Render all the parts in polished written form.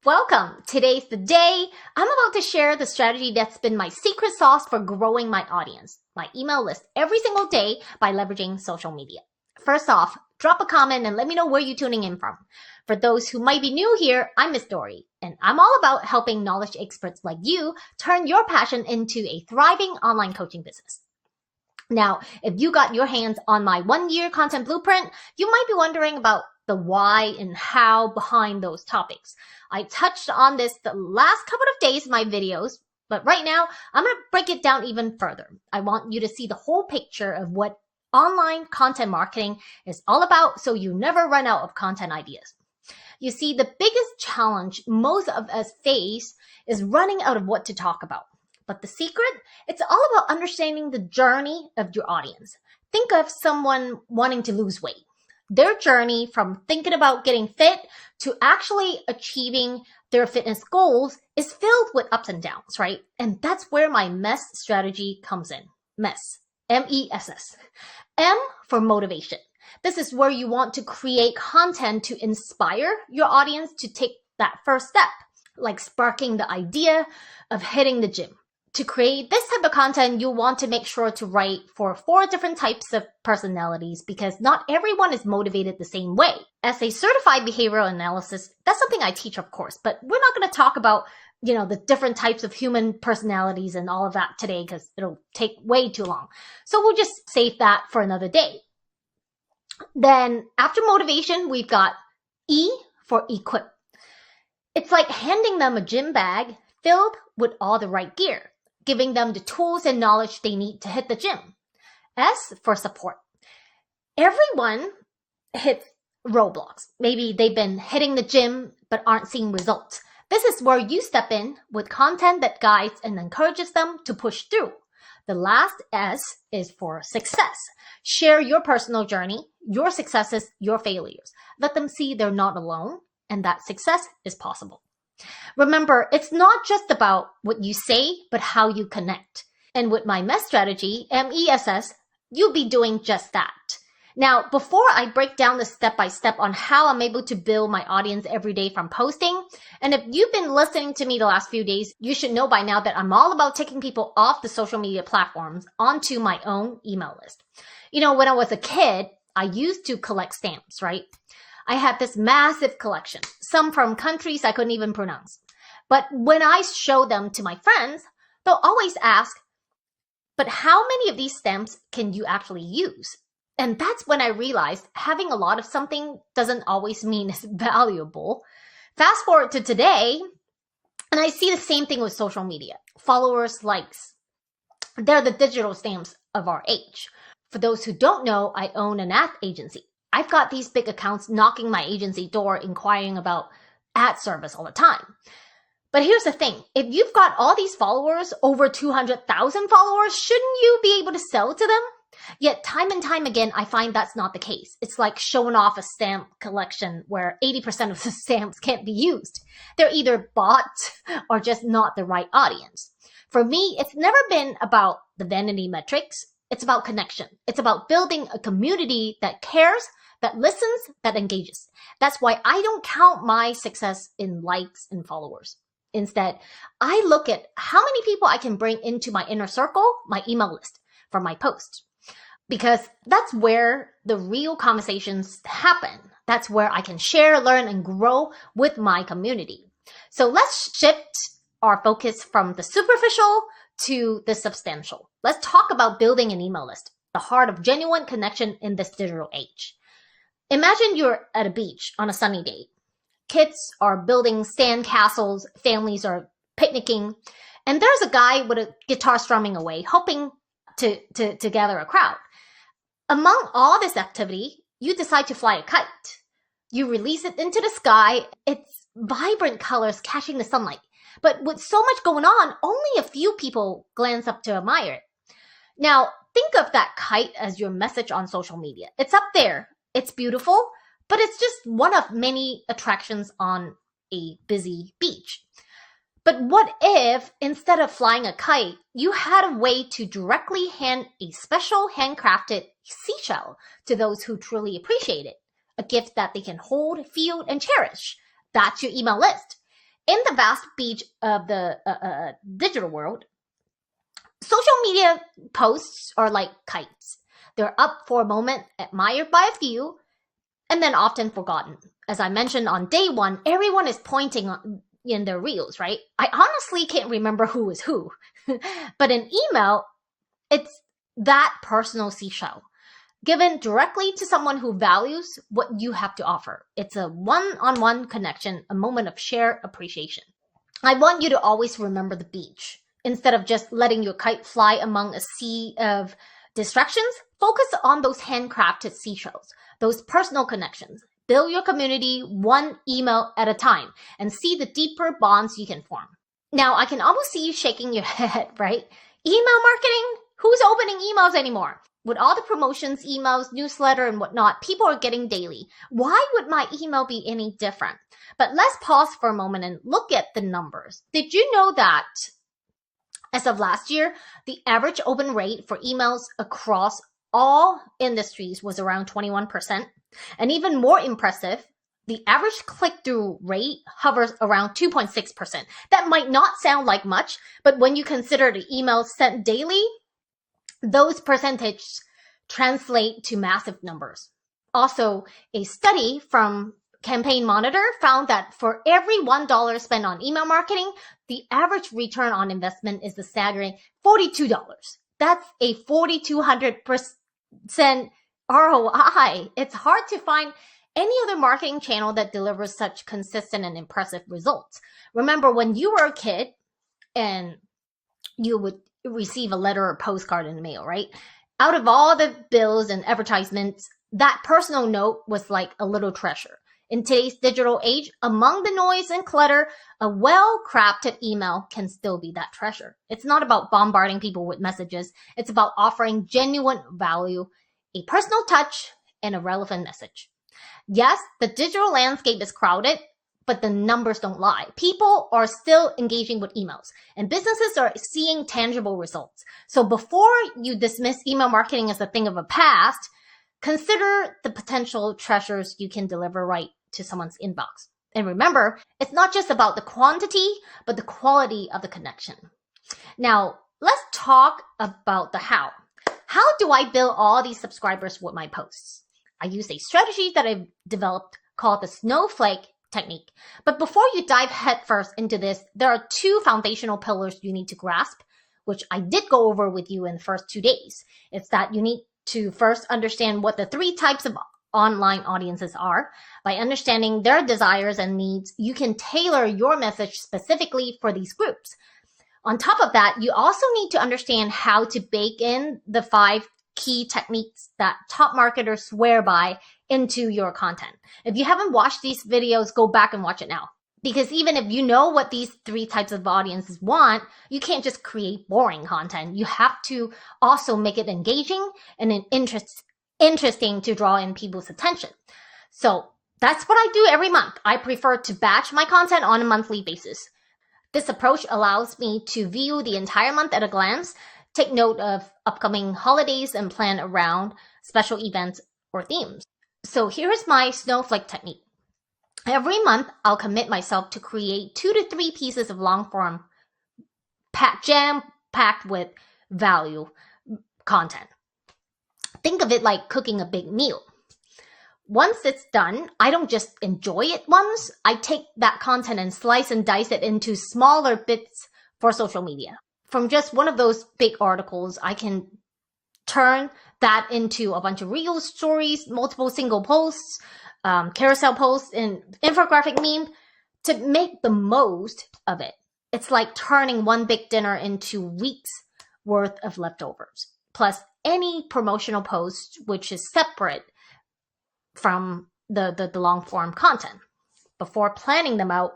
Welcome! Today's the day. I'm about to share the strategy that's been my secret sauce for growing my audience, my email list every single day by leveraging social media. First off, drop a comment and let me know where you're tuning in from. For those who might be new here, I'm Miss Dory, and I'm all about helping knowledge experts like you turn your passion into a thriving online coaching business. Now, if you got your hands on my 1-year content blueprint, you might be wondering about the why and how behind those topics. I touched on this the last couple of days in my videos, but right now I'm going to break it down even further. I want you to see the whole picture of what online content marketing is all about so you never run out of content ideas. You see, the biggest challenge most of us face is running out of what to talk about. But the secret, it's all about understanding the journey of your audience. Think of someone wanting to lose weight. Their journey from thinking about getting fit to actually achieving their fitness goals is filled with ups and downs, right? And that's where my MESS strategy comes in. MESS, M-E-S-S. M for motivation. This is where you want to create content to inspire your audience to take that first step, like sparking the idea of hitting the gym. To create this type of content, you'll want to make sure to write for 4 different types of personalities because not everyone is motivated the same way. As a certified behavioral analyst, that's something I teach, of course, but we're not going to talk about, the different types of human personalities and all of that today because it'll take way too long. So we'll just save that for another day. Then after motivation, we've got E for equip. It's like handing them a gym bag filled with all the right gear, giving them the tools and knowledge they need to hit the gym. S for support. Everyone hits roadblocks. Maybe they've been hitting the gym but aren't seeing results. This is where you step in with content that guides and encourages them to push through. The last S is for success. Share your personal journey, your successes, your failures. Let them see they're not alone and that success is possible. Remember, it's not just about what you say, but how you connect. And with my MESS strategy, M-E-S-S, you'll be doing just that. Now, before I break down the step-by-step on how I'm able to build my audience every day from posting, and if you've been listening to me the last few days, you should know by now that I'm all about taking people off the social media platforms onto my own email list. When I was a kid, I used to collect stamps, right? I had this massive collection, some from countries I couldn't even pronounce. But when I show them to my friends, they'll always ask, but how many of these stamps can you actually use? And that's when I realized having a lot of something doesn't always mean it's valuable. Fast forward to today, and I see the same thing with social media. Followers, likes. They're the digital stamps of our age. For those who don't know, I own an ad agency. I've got these big accounts knocking my agency door inquiring about ad service all the time. But here's the thing. If you've got all these followers, over 200,000 followers, shouldn't you be able to sell to them? Yet time and time again, I find that's not the case. It's like showing off a stamp collection where 80% of the stamps can't be used. They're either bought or just not the right audience. For me, it's never been about the vanity metrics. It's about connection. It's about building a community that cares, that listens, that engages. That's why I don't count my success in likes and followers. Instead, I look at how many people I can bring into my inner circle, my email list, from my posts. Because that's where the real conversations happen. That's where I can share, learn, and grow with my community. So let's shift our focus from the superficial to the substantial. Let's talk about building an email list, the heart of genuine connection in this digital age. Imagine you're at a beach on a sunny day. Kids are building sand castles, families are picnicking, and there's a guy with a guitar strumming away, hoping to gather a crowd. Among all this activity, you decide to fly a kite. You release it into the sky. It's vibrant colors catching the sunlight. But with so much going on, only a few people glance up to admire it. Now, think of that kite as your message on social media. It's up there. It's beautiful, but it's just one of many attractions on a busy beach. But what if, instead of flying a kite, you had a way to directly hand a special handcrafted seashell to those who truly appreciate it? A gift that they can hold, feel, and cherish. That's your email list. In the vast beach of the digital world, social media posts are like kites. They're up for a moment, admired by a few, and then often forgotten. As I mentioned on day one, everyone is pointing in their reels, right? I honestly can't remember who is who. But in email, it's that personal seashell given directly to someone who values what you have to offer. It's a one-on-one connection, a moment of shared appreciation. I want you to always remember the beach. Instead of just letting your kite fly among a sea of distractions, focus on those handcrafted seashells, those personal connections. Build your community one email at a time and see the deeper bonds you can form. Now, I can almost see you shaking your head, right? Email marketing? Who's opening emails anymore? With all the promotions, emails, newsletter, and whatnot, people are getting daily. Why would my email be any different? But let's pause for a moment and look at the numbers. Did you know that as of last year, the average open rate for emails across all industries was around 21%? And even more impressive, the average click-through rate hovers around 2.6%. That might not sound like much, but when you consider the emails sent daily, those percentages translate to massive numbers. Also, a study from Campaign Monitor found that for every $1 spent on email marketing, the average return on investment is a staggering $42. That's a 4,200% ROI. It's hard to find any other marketing channel that delivers such consistent and impressive results. Remember when you were a kid and you would receive a letter or postcard in the mail, right? Out of all the bills and advertisements, that personal note was like a little treasure. In today's digital age, among the noise and clutter, a well-crafted email can still be that treasure. It's not about bombarding people with messages. It's about offering genuine value, a personal touch, and a relevant message. Yes, the digital landscape is crowded, but the numbers don't lie. People are still engaging with emails, and businesses are seeing tangible results. So before you dismiss email marketing as a thing of the past, consider the potential treasures you can deliver right to someone's inbox. And remember, it's not just about the quantity, but the quality of the connection. Now, let's talk about the how. How do I build all these subscribers with my posts? I use a strategy that I've developed called the snowflake technique. But before you dive headfirst into this, there are two foundational pillars you need to grasp, which I did go over with you in the first 2 days. It's that you need to first understand what the 3 types of online audiences are. By understanding their desires and needs, you can tailor your message specifically for these groups. On top of that, you also need to understand how to bake in the 5 key techniques that top marketers swear by into your content. If you haven't watched these videos, go back and watch it now. Because even if you know what these 3 types of audiences want, you can't just create boring content. You have to also make it engaging and interesting to draw in people's attention. So that's what I do every month. I prefer to batch my content on a monthly basis. This approach allows me to view the entire month at a glance, take note of upcoming holidays, and plan around special events or themes. So here's my snowflake technique. Every month, I'll commit myself to create 2 to 3 pieces of long form, jam-packed with value content. Think of it like cooking a big meal. Once it's done, I don't just enjoy it once. I take that content and slice and dice it into smaller bits for social media. From just one of those big articles, I can turn that into a bunch of reel stories, multiple single posts, carousel posts, and infographic meme to make the most of it. It's like turning one big dinner into weeks worth of leftovers, plus any promotional post, which is separate from the long form content before planning them out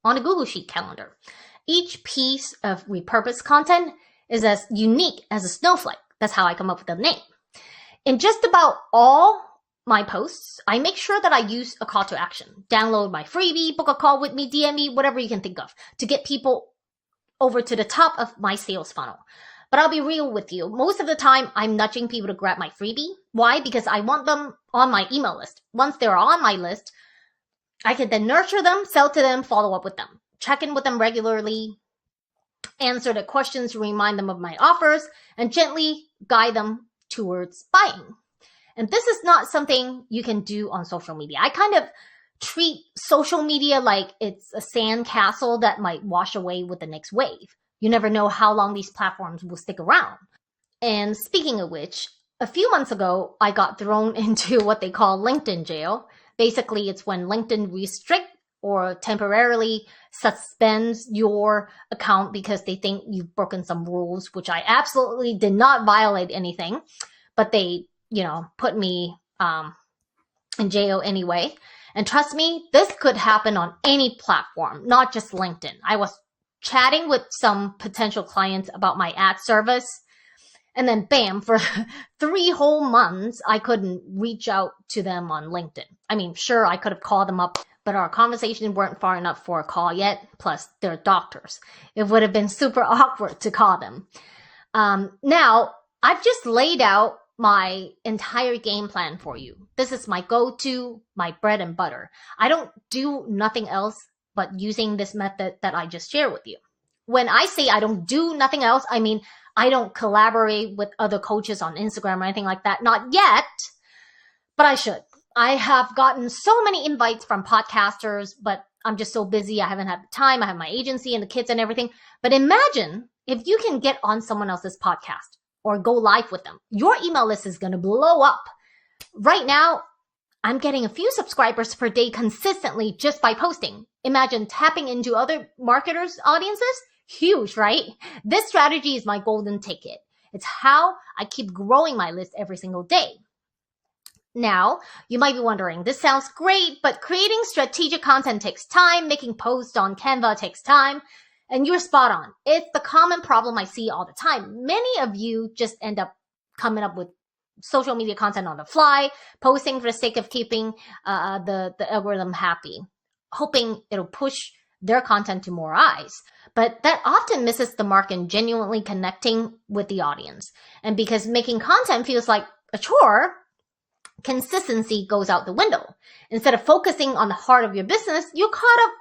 on a Google Sheet calendar. Each piece of repurposed content is as unique as a snowflake. That's how I come up with the name. In just about all my posts, I make sure that I use a call to action. Download my freebie, book a call with me, DM me, whatever you can think of to get people over to the top of my sales funnel. But I'll be real with you. Most of the time, I'm nudging people to grab my freebie. Why? Because I want them on my email list. Once they're on my list, I could then nurture them, sell to them, follow up with them, check in with them regularly, answer the questions to remind them of my offers, and gently guide them towards buying. And this is not something you can do on social media. I kind of treat social media like it's a sand castle that might wash away with the next wave. You never know how long these platforms will stick around. And speaking of which, a few months ago, I got thrown into what they call LinkedIn jail. Basically, it's when LinkedIn restrict or temporarily suspends your account because they think you've broken some rules, which I absolutely did not violate anything, but they, put me in jail anyway. And trust me, this could happen on any platform, not just LinkedIn. I was chatting with some potential clients about my ad service, and then bam, for 3 whole months, I couldn't reach out to them on LinkedIn. I mean, sure, I could have called them up, but our conversations weren't far enough for a call yet. Plus, they're doctors. It would have been super awkward to call them. Now, I've just laid out my entire game plan for you. This is my go-to, my bread and butter. I don't do nothing else but using this method that I just shared with you. When I say I don't do nothing else, I mean I don't collaborate with other coaches on Instagram or anything like that. Not yet, but I should. I have gotten so many invites from podcasters, but I'm just so busy. I haven't had the time. I have my agency and the kids and everything. But imagine if you can get on someone else's podcast or go live with them. Your email list is going to blow up. Right now, I'm getting a few subscribers per day consistently just by posting. Imagine tapping into other marketers' audiences. Huge, right? This strategy is my golden ticket. It's how I keep growing my list every single day. Now, you might be wondering, this sounds great, but creating strategic content takes time. Making posts on Canva takes time. And you're spot on. It's the common problem I see all the time. Many of you just end up coming up with social media content on the fly, posting for the sake of keeping the algorithm happy, hoping it'll push their content to more eyes. But that often misses the mark in genuinely connecting with the audience. And because making content feels like a chore, consistency goes out the window. Instead of focusing on the heart of your business, you're caught up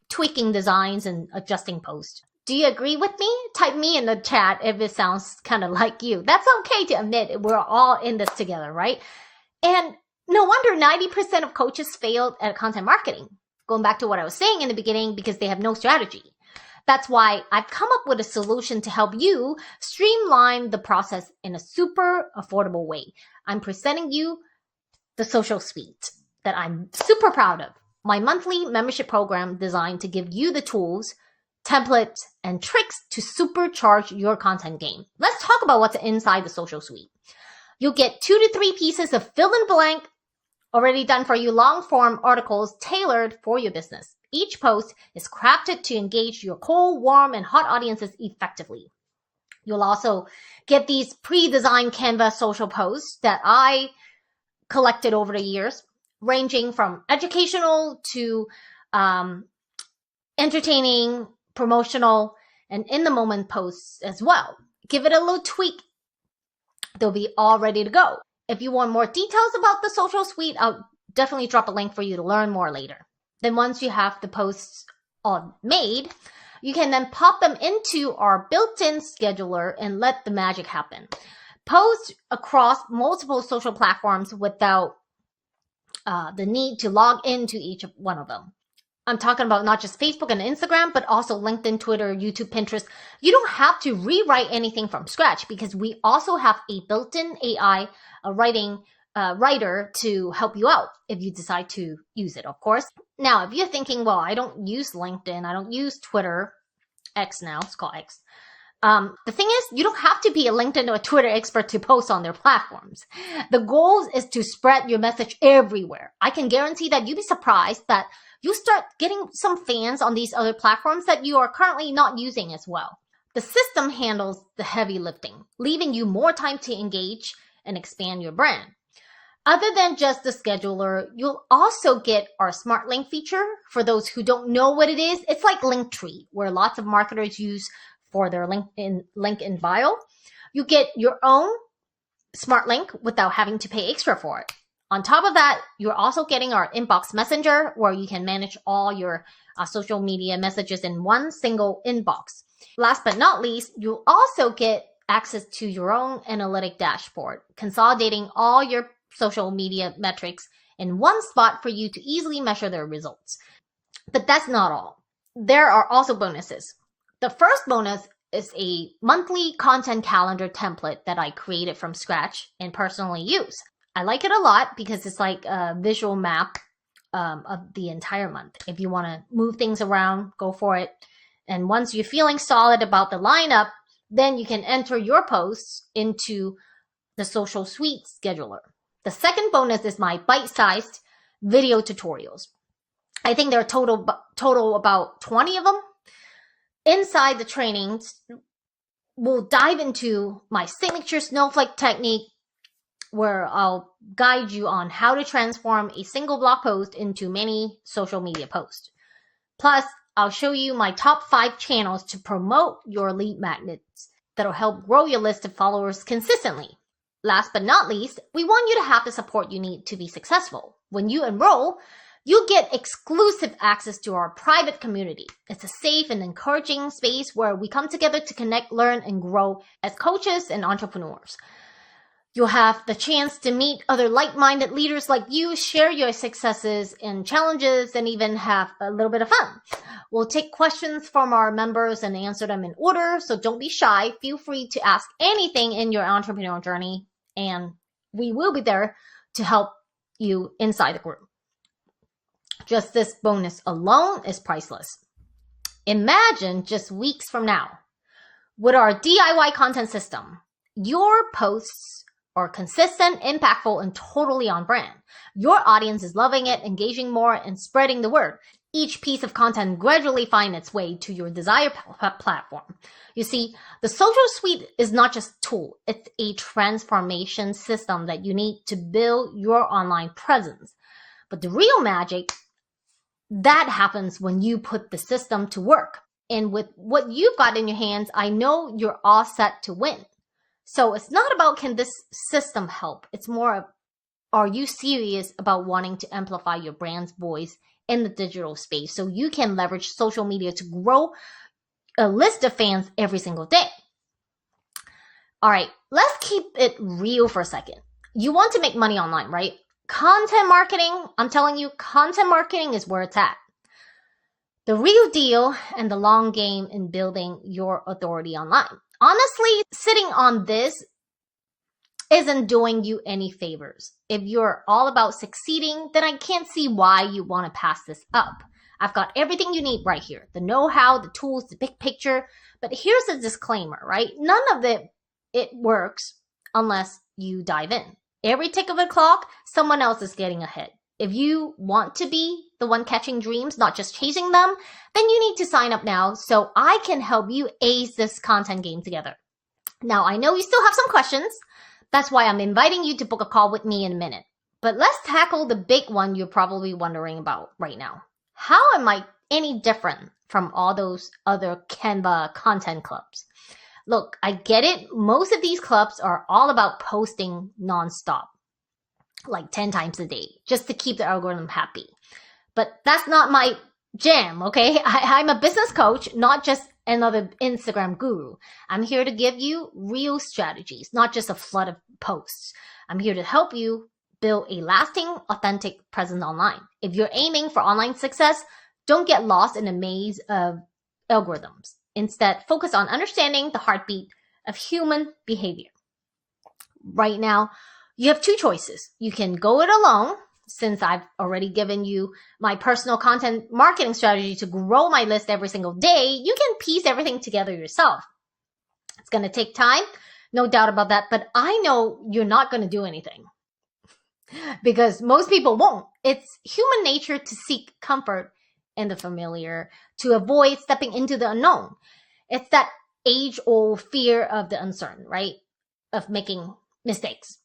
tweaking designs and adjusting posts. Do you agree with me? Type me in the chat if it sounds kind of like you. That's okay to admit we're all in this together, right? And no wonder 90% of coaches failed at content marketing. Going back to what I was saying in the beginning, because they have no strategy. That's why I've come up with a solution to help you streamline the process in a super affordable way. I'm presenting you the Social Suite that I'm super proud of. My monthly membership program designed to give you the tools, templates, and tricks to supercharge your content game. Let's talk about what's inside the Social Suite. You'll get 2 to 3 pieces of fill-in-blank, already done for you long-form articles tailored for your business. Each post is crafted to engage your cold, warm, and hot audiences effectively. You'll also get these pre-designed Canva social posts that I collected over the years, ranging from educational to entertaining, promotional, and in-the-moment posts as well. Give it a little tweak. They'll be all ready to go. If you want more details about the Social Suite, I'll definitely drop a link for you to learn more later. Then once you have the posts all made, you can then pop them into our built-in scheduler and let the magic happen. Post across multiple social platforms without the need to log into each one of them. I'm talking about not just Facebook and Instagram, but also LinkedIn, Twitter, YouTube, Pinterest. You don't have to rewrite anything from scratch because we also have a built-in AI writer to help you out if you decide to use it, of course. Now, if you're thinking, well, I don't use LinkedIn, I don't use Twitter, X now, it's called X. The thing is, you don't have to be a LinkedIn or a Twitter expert to post on their platforms. The goal is to spread your message everywhere. I can guarantee that you'd be surprised that you start getting some fans on these other platforms that you are currently not using as well. The system handles the heavy lifting, leaving you more time to engage and expand your brand. Other than just the scheduler, you'll also get our Smart Link feature. For those who don't know what it is, it's like Linktree, where lots of marketers use for their link in bio. You get your own Smart Link without having to pay extra for it. On top of that, you're also getting our inbox messenger where you can manage all your social media messages in one single inbox. Last but not least, you'll also get access to your own analytic dashboard, consolidating all your social media metrics in one spot for you to easily measure their results. But that's not all. There are also bonuses. The first bonus is a monthly content calendar template that I created from scratch and personally use. I like it a lot because it's like a visual map of the entire month. If you want to move things around, go for it. And once you're feeling solid about the lineup, then you can enter your posts into the social suite scheduler. The second bonus is my bite-sized video tutorials. I think there are total about 20 of them. Inside the trainings, we'll dive into my signature snowflake technique, where I'll guide you on how to transform a single blog post into many social media posts. Plus, I'll show you my top 5 channels to promote your lead magnets that'll help grow your list of followers consistently. Last but not least, we want you to have the support you need to be successful. When you enroll, you'll get exclusive access to our private community. It's a safe and encouraging space where we come together to connect, learn, and grow as coaches and entrepreneurs. You'll have the chance to meet other like-minded leaders like you, share your successes and challenges, and even have a little bit of fun. We'll take questions from our members and answer them in order, so don't be shy. Feel free to ask anything in your entrepreneurial journey, and we will be there to help you inside the group. Just this bonus alone is priceless. Imagine just weeks from now, with our DIY content system, your posts are consistent, impactful, and totally on brand. Your audience is loving it, engaging more, and spreading the word. Each piece of content gradually finds its way to your desired platform. You see, the social suite is not just a tool, it's a transformation system that you need to build your online presence. But the real magic, that happens when you put the system to work. And with what you've got in your hands, I know you're all set to win. So it's not about can this system help? It's more of, are you serious about wanting to amplify your brand's voice in the digital space so you can leverage social media to grow a list of fans every single day? All right, let's keep it real for a second. You want to make money online, right? Content marketing, I'm telling you, content marketing is where it's at. The real deal and the long game in building your authority online. Honestly, sitting on this isn't doing you any favors. If you're all about succeeding, then I can't see why you want to pass this up. I've got everything you need right here. The know-how, the tools, the big picture. But here's a disclaimer, right? None of it works unless you dive in. Every tick of the clock, someone else is getting ahead. If you want to be the one catching dreams, not just chasing them, then you need to sign up now so I can help you ace this content game together. Now, I know you still have some questions. That's why I'm inviting you to book a call with me in a minute. But let's tackle the big one you're probably wondering about right now. How am I any different from all those other Canva content clubs? Look, I get it. Most of these clubs are all about posting nonstop, like 10 times a day, just to keep the algorithm happy. But that's not my jam, okay? I'm a business coach, not just another Instagram guru. I'm here to give you real strategies, not just a flood of posts. I'm here to help you build a lasting, authentic presence online. If you're aiming for online success, don't get lost in a maze of algorithms. Instead, focus on understanding the heartbeat of human behavior. Right now, you have 2 choices. You can go it alone, since I've already given you my personal content marketing strategy to grow my list every single day. You can piece everything together yourself. It's going to take time, no doubt about that, but I know you're not going to do anything because most people won't. It's human nature to seek comfort in the familiar, to avoid stepping into the unknown. It's that age-old fear of the uncertain, right? Of making mistakes.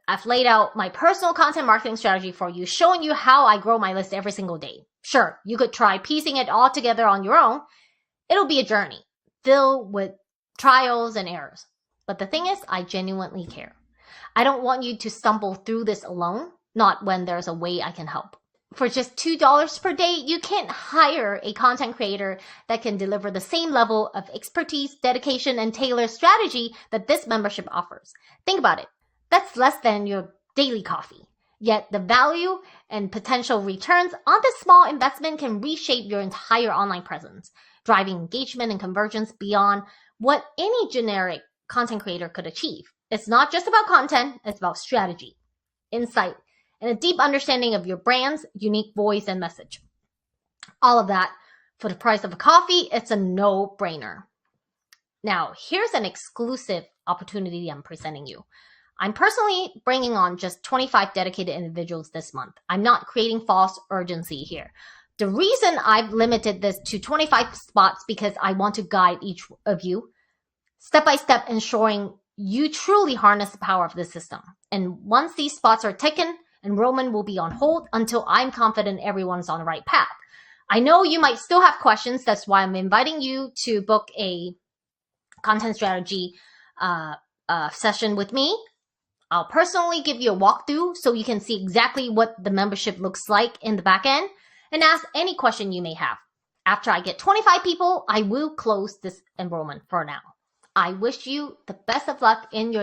I've laid out my personal content marketing strategy for you, showing you how I grow my list every single day. Sure, you could try piecing it all together on your own. It'll be a journey filled with trials and errors. But the thing is, I genuinely care. I don't want you to stumble through this alone. not when there's a way I can help. For just $2 per day, you can't hire a content creator that can deliver the same level of expertise, dedication, and tailored strategy that this membership offers. Think about it. That's less than your daily coffee. Yet the value and potential returns on this small investment can reshape your entire online presence, driving engagement and conversions beyond what any generic content creator could achieve. It's not just about content, it's about strategy, insight, and a deep understanding of your brand's unique voice and message. All of that for the price of a coffee, it's a no-brainer. Now, here's an exclusive opportunity I'm presenting you. I'm personally bringing on just 25 dedicated individuals this month. I'm not creating false urgency here. The reason I've limited this to 25 spots because I want to guide each of you step by step, ensuring you truly harness the power of this system. And once these spots are taken, enrollment will be on hold until I'm confident everyone's on the right path. I know you might still have questions. That's why I'm inviting you to book a content strategy session with me. I'll personally give you a walkthrough so you can see exactly what the membership looks like in the back end and ask any question you may have. After I get 25 people, I will close this enrollment for now. I wish you the best of luck in your